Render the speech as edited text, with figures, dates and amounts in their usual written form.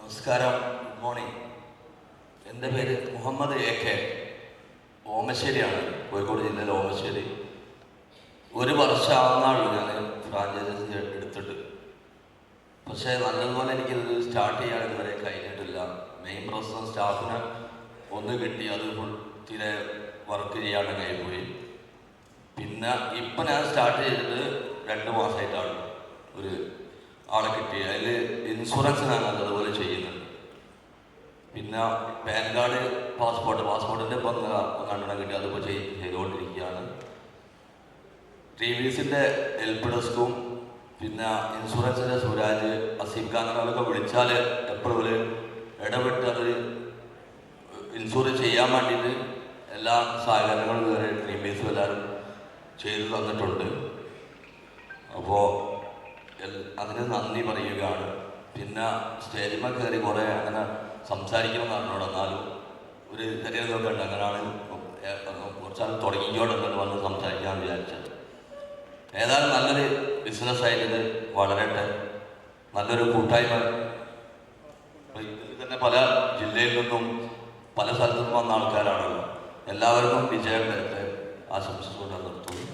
നമസ്കാരം, good morning. എൻ്റെ പേര് മുഹമ്മദ് AK, ഓമശ്ശേരിയാണ്, കോഴിക്കോട് ജില്ലയിലെ ഓമശ്ശേരി. ഒരു വർഷമാവുന്നുള്ളൂ ഞാൻ ഫ്രാഞ്ചൈസി എടുത്തിട്ട്. പക്ഷേ നല്ലതുപോലെ എനിക്കിത് സ്റ്റാർട്ട് ചെയ്യാൻ ഇതുവരെ കഴിഞ്ഞിട്ടില്ല. മെയിൻ പ്രൊസസ് സ്റ്റാഫിനെ ഒന്ന് കിട്ടി, അത് തീരെ വർക്ക് ചെയ്യാണ്ട് പോയി. പിന്നെ ഇപ്പം ഞാൻ സ്റ്റാർട്ട് ചെയ്തിട്ട് 2 മാസമായിട്ടാണ് ഒരു ആളെ കിട്ടി. അതിൽ ഇൻഷുറൻസ് ഞാൻ നല്ലതുപോലെ ചെയ്യുന്നുണ്ട്. പിന്നെ പാൻ കാർഡ്, പാസ്പോർട്ടിൻ്റെ ഇപ്പം 2 കിട്ടി, അതിപ്പോൾ ചെയ്തുകൊണ്ടിരിക്കുകയാണ്. TVSൻ്റെ ഹെൽപ്പ് ഡെസ്കും പിന്നെ ഇൻഷുറൻസിൻ്റെ സുരാജ്, അസീം ഖാൻ അവരൊക്കെ വിളിച്ചാൽ എപ്പോഴും ഇടപെട്ട് അത് ഇൻഷുർ ചെയ്യാൻ വേണ്ടിയിട്ട് എല്ലാ സഹകരണങ്ങളും വേറെ TVSും എല്ലാവരും ചെയ്തു തന്നിട്ടുണ്ട്. അപ്പോൾ അതിന് നന്ദി പറയുകയാണ്. പിന്നെ സ്റ്റേജിന്മേൽ കയറി കുറേ അങ്ങനെ സംസാരിക്കണമെന്ന് അറിഞ്ഞോട്, എന്നാലും ഒരു ചെറിയതൊക്കെ ഉണ്ട്. അങ്ങനെയാണ് കുറച്ചാൾ തുടങ്ങിക്കോട്ടെന്ന് വന്ന് സംസാരിക്കാൻ വിചാരിച്ചത്. ഏതായാലും നല്ലൊരു ബിസിനസ്സായിട്ട് വളരട്ടെ, നല്ലൊരു കൂട്ടായ്മ. ഇതിൽ തന്നെ പല ജില്ലയിൽ നിന്നും പല സ്ഥലത്തു നിന്നും വന്ന ആൾക്കാരാണല്ലോ. എല്ലാവർക്കും വിജയം വരട്ടെ ആശംസിച്ചുകൊണ്ട് നിർത്തുന്നു.